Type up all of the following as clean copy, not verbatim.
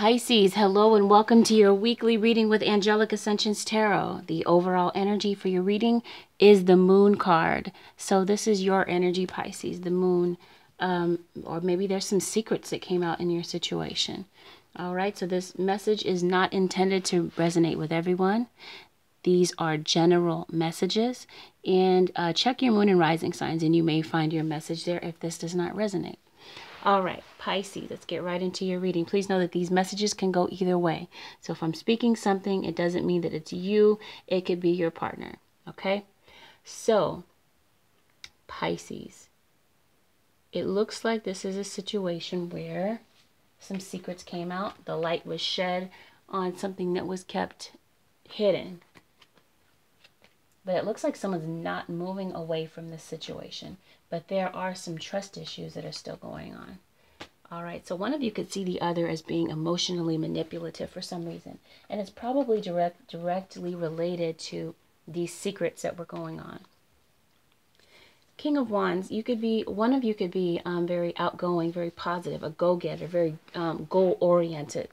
Pisces, hello and welcome to your weekly reading with Angelic Ascensions Tarot. The overall energy for your reading is the Moon card. So this is your energy, Pisces, the Moon. Or maybe there's some secrets that came out in your situation. All right, so this message is not intended to resonate with everyone. These are general messages. And check your moon and rising signs and you may find your message there if this does not resonate. All right, Pisces, let's get right into your reading. Please know that these messages can go either way. So if I'm speaking something, it doesn't mean that it's you. It could be your partner, okay? So, Pisces, it looks like this is a situation where some secrets came out. The light was shed on something that was kept hidden. But it looks like someone's not moving away from this situation. But there are some trust issues that are still going on. All right, so one of you could see the other as being emotionally manipulative for some reason. And it's probably directly related to these secrets that were going on. King of Wands, one of you could be very outgoing, very positive, a go-getter, very goal-oriented.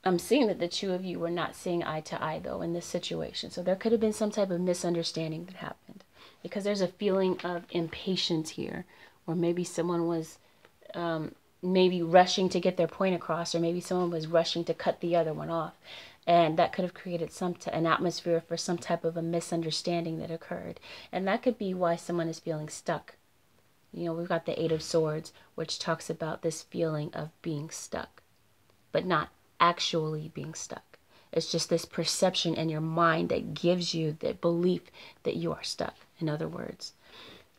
I'm seeing that the two of you were not seeing eye to eye, though, in this situation. So there could have been some type of misunderstanding that happened. Because there's a feeling of impatience here. Or maybe someone was maybe rushing to get their point across. Or maybe someone was rushing to cut the other one off. And that could have created an atmosphere for some type of a misunderstanding that occurred. And that could be why someone is feeling stuck. You know, we've got the Eight of Swords, which talks about this feeling of being stuck. But not actually being stuck. It's just this perception in your mind that gives you the belief that you are stuck, in other words.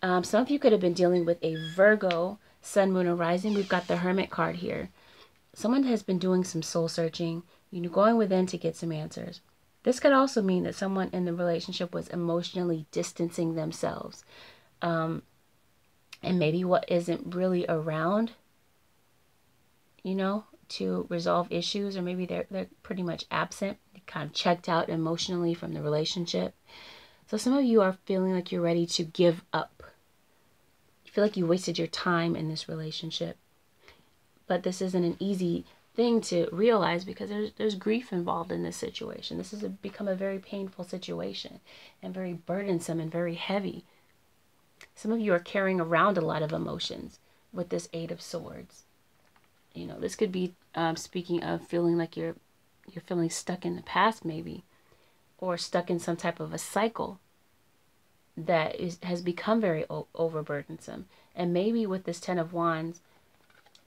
Some of you could have been dealing with a Virgo, Sun, Moon, or Rising. We've got the Hermit card here. Someone has been doing some soul searching, going within to get some answers. This could also mean that someone in the relationship was emotionally distancing themselves. And maybe what isn't really around, to resolve issues, or maybe they're pretty much absent, kind of checked out emotionally from the relationship. So some of you are feeling like you're ready to give up. You feel like you wasted your time in this relationship. But this isn't an easy thing to realize because there's grief involved in this situation. This has become a very painful situation and very burdensome and very heavy. Some of you are carrying around a lot of emotions with this Eight of Swords. This could be speaking of feeling like you're feeling stuck in the past, maybe, or stuck in some type of a cycle that has become very overburdensome. And maybe with this Ten of Wands,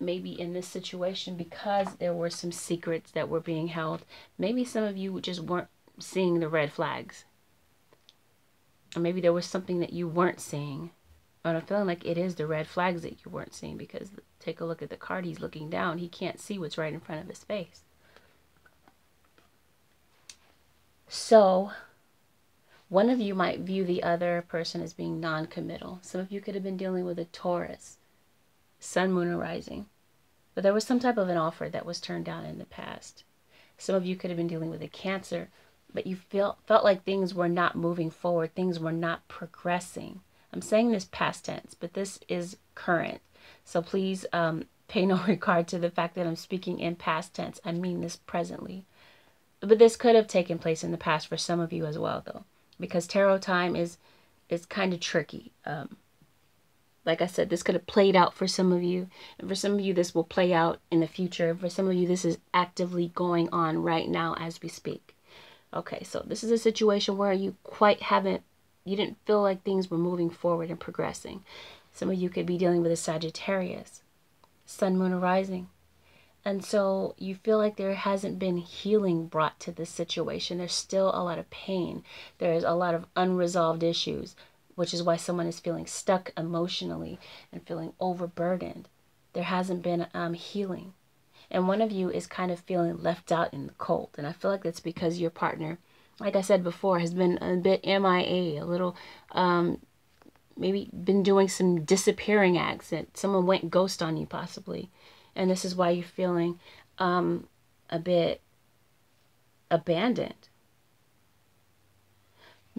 maybe in this situation, because there were some secrets that were being held, maybe some of you just weren't seeing the red flags. Or maybe there was something that you weren't seeing. But I'm feeling like it is the red flags that you weren't seeing, because take a look at the card. He's looking down. He can't see what's right in front of his face. So one of you might view the other person as being non-committal. Some of you could have been dealing with a Taurus, Sun, Moon, or Rising. But there was some type of an offer that was turned down in the past. Some of you could have been dealing with a Cancer, but you felt like things were not moving forward. Things were not progressing. I'm saying this past tense, but this is current. So please pay no regard to the fact that I'm speaking in past tense. I mean this presently. But this could have taken place in the past for some of you as well, though. Because tarot time is kind of tricky. Like I said, this could have played out for some of you. And for some of you, this will play out in the future. For some of you, this is actively going on right now as we speak. Okay, so this is a situation where you didn't feel like things were moving forward and progressing. Some of you could be dealing with a Sagittarius, Sun, Moon, or Rising. And so you feel like there hasn't been healing brought to this situation. There's still a lot of pain. There's a lot of unresolved issues, which is why someone is feeling stuck emotionally and feeling overburdened. There hasn't been healing. And one of you is kind of feeling left out in the cold. And I feel like that's because your partner, like I said before, has been a bit MIA, a little, maybe been doing some disappearing acts, that someone went ghost on you possibly. And this is why you're feeling a bit abandoned.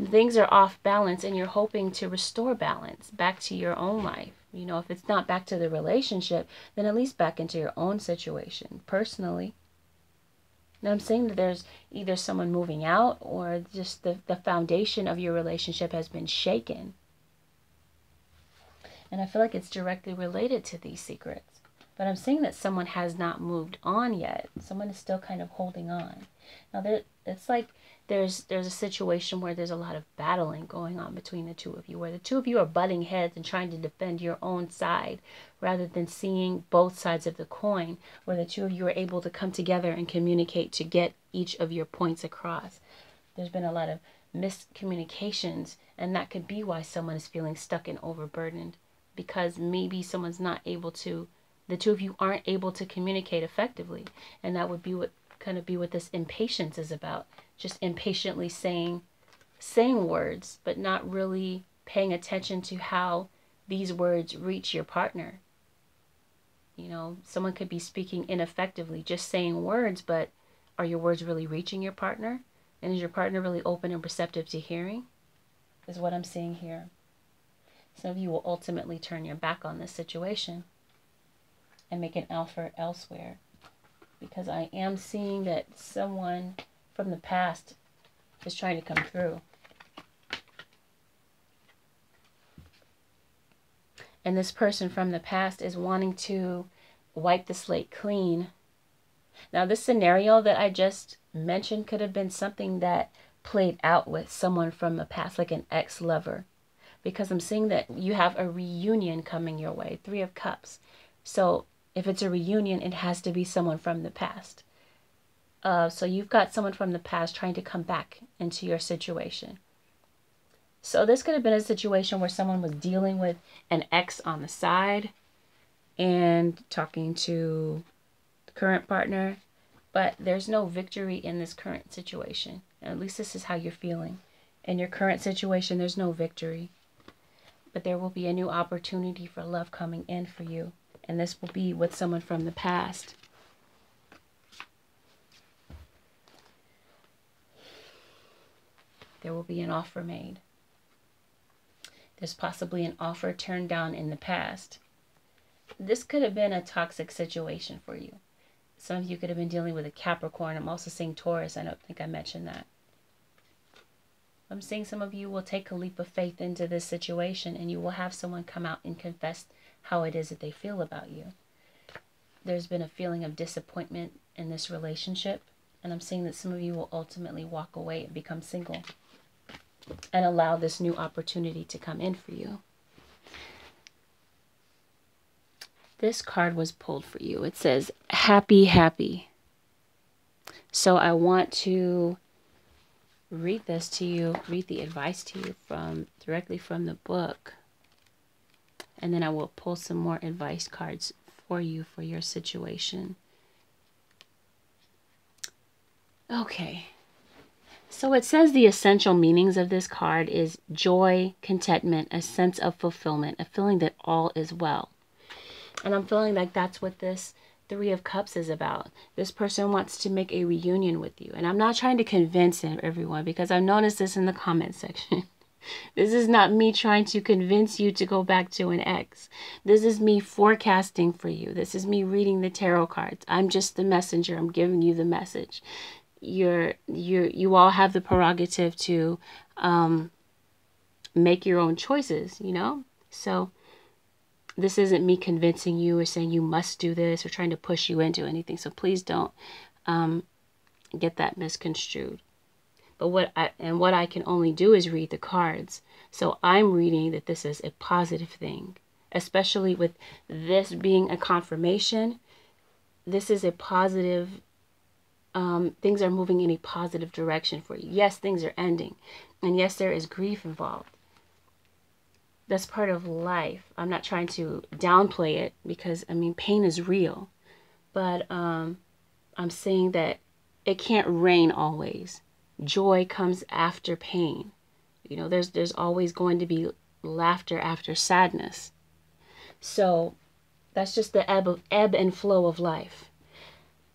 Things are off balance and you're hoping to restore balance back to your own life. You know, if it's not back to the relationship, then at least back into your own situation personally. Now I'm saying that there's either someone moving out or just the foundation of your relationship has been shaken. And I feel like it's directly related to these secrets. But I'm saying that someone has not moved on yet. Someone is still kind of holding on. Now it's like there's a situation where there's a lot of battling going on between the two of you, where the two of you are butting heads and trying to defend your own side rather than seeing both sides of the coin, where the two of you are able to come together and communicate to get each of your points across. There's been a lot of miscommunications, and that could be why someone is feeling stuck and overburdened, because maybe someone's not able to, the two of you aren't able to communicate effectively. And that would be what kind of be what this impatience is about. Just impatiently saying words, but not really paying attention to how these words reach your partner. You know, someone could be speaking ineffectively, just saying words, but are your words really reaching your partner? And is your partner really open and receptive to hearing? Is what I'm seeing here. Some of you will ultimately turn your back on this situation and make an offer elsewhere, because I am seeing that someone from the past is trying to come through. And this person from the past is wanting to wipe the slate clean. Now, this scenario that I just mentioned could have been something that played out with someone from the past, like an ex-lover. Because I'm seeing that you have a reunion coming your way, 3 of Cups. So if it's a reunion, it has to be someone from the past. So you've got someone from the past trying to come back into your situation. So this could have been a situation where someone was dealing with an ex on the side and talking to the current partner, but there's no victory in this current situation. And at least this is how you're feeling. In your current situation, there's no victory. But there will be a new opportunity for love coming in for you. And this will be with someone from the past. There will be an offer made. There's possibly an offer turned down in the past. This could have been a toxic situation for you. Some of you could have been dealing with a Capricorn. I'm also seeing Taurus. I don't think I mentioned that. I'm seeing some of you will take a leap of faith into this situation, and you will have someone come out and confess how it is that they feel about you. There's been a feeling of disappointment in this relationship, and I'm seeing that some of you will ultimately walk away and become single and allow this new opportunity to come in for you. This card was pulled for you. It says, happy, happy. So I want to read this to you, read the advice to you directly from the book. And then I will pull some more advice cards for you for your situation. Okay. So it says the essential meanings of this card is joy, contentment, a sense of fulfillment, a feeling that all is well. And I'm feeling like that's what this 3 of Cups is about. This person wants to make a reunion with you. And I'm not trying to convince everyone, because I've noticed this in the comment section. This is not me trying to convince you to go back to an ex. This is me forecasting for you. This is me reading the tarot cards. I'm just the messenger. I'm giving you the message. You all have the prerogative to make your own choices, you know? So this isn't me convincing you or saying you must do this or trying to push you into anything. So please don't get that misconstrued. But what I can only do is read the cards. So I'm reading that this is a positive thing, especially with this being a confirmation. This is a positive, things are moving in a positive direction for you. Yes, things are ending. And yes, there is grief involved. That's part of life. I'm not trying to downplay it, because, I mean, pain is real. But I'm saying that it can't rain always. Joy comes after pain. You know, there's always going to be laughter after sadness. So that's just the ebb and flow of life.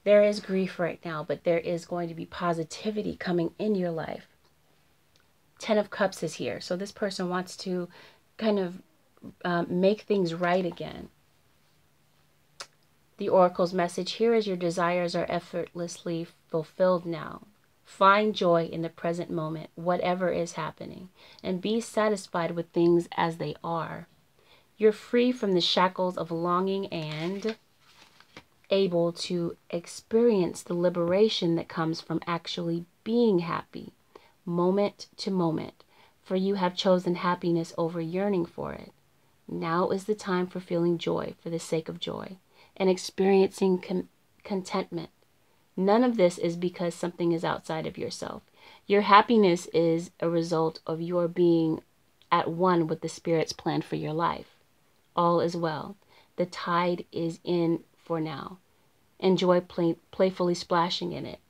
There is grief right now, but there is going to be positivity coming in your life. 10 of Cups is here. So this person wants to kind of make things right again. The Oracle's message here is your desires are effortlessly fulfilled now. Find joy in the present moment, whatever is happening, and be satisfied with things as they are. You're free from the shackles of longing and able to experience the liberation that comes from actually being happy, moment to moment, for you have chosen happiness over yearning for it. Now is the time for feeling joy for the sake of joy and experiencing contentment. None of this is because something is outside of yourself. Your happiness is a result of your being at one with the Spirit's plan for your life. All is well. The tide is in for now. Enjoy playfully splashing in it.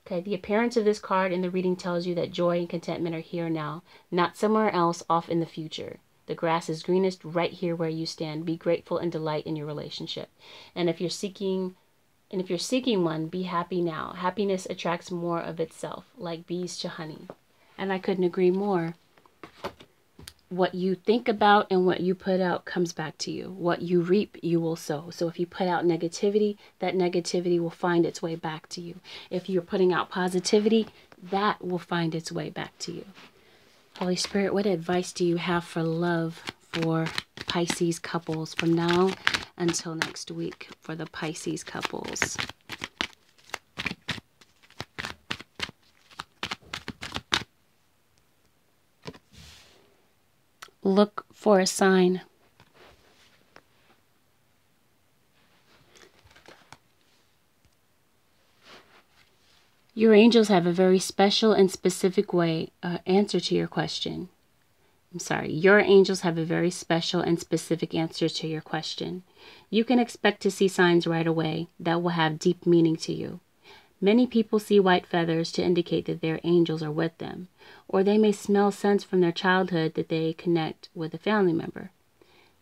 Okay, the appearance of this card in the reading tells you that joy and contentment are here now, not somewhere else off in the future. The grass is greenest right here where you stand. Be grateful and delight in your relationship. And if you're seeking one, be happy now. Happiness attracts more of itself, like bees to honey. And I couldn't agree more. What you think about and what you put out comes back to you. What you reap, you will sow. So if you put out negativity, that negativity will find its way back to you. If you're putting out positivity, that will find its way back to you. Holy Spirit, what advice do you have for love for Pisces couples from now until next week for the Pisces couples? Look for a sign. Your angels have a very special and specific answer to your question. Your angels have a very special and specific answer to your question. You can expect to see signs right away that will have deep meaning to you. Many people see white feathers to indicate that their angels are with them, or they may smell scents from their childhood that they connect with a family member.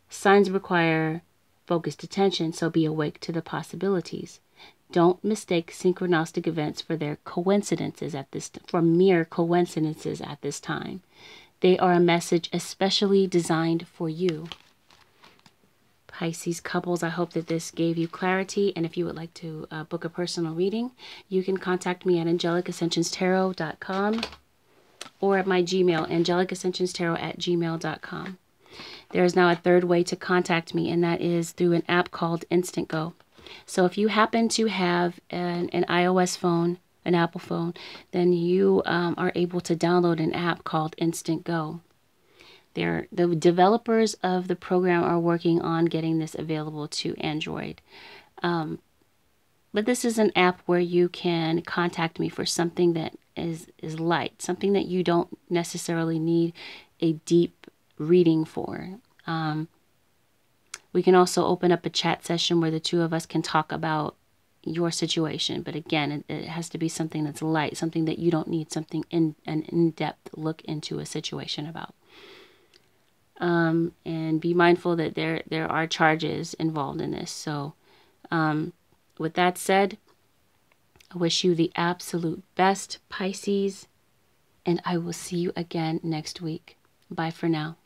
Signs require focused attention, so be awake to the possibilities. Don't mistake synchronistic events for mere coincidences at this time. They are a message especially designed for you. Pisces couples, I hope that this gave you clarity, and if you would like to book a personal reading, you can contact me at angelicascensionstarot.com or at my Gmail, angelicascensionstarot@gmail.com. There is now a third way to contact me, and that is through an app called Instant Go. So if you happen to have an iOS phone, an Apple phone, then you are able to download an app called Instant Go. The developers of the program are working on getting this available to Android. But this is an app where you can contact me for something that is light, something that you don't necessarily need a deep reading for. We can also open up a chat session where the two of us can talk about your situation. But again, it has to be something that's light, something that you don't need an in-depth look into a situation about. And be mindful that there are charges involved in this. So with that said, I wish you the absolute best, Pisces, and I will see you again next week. Bye for now.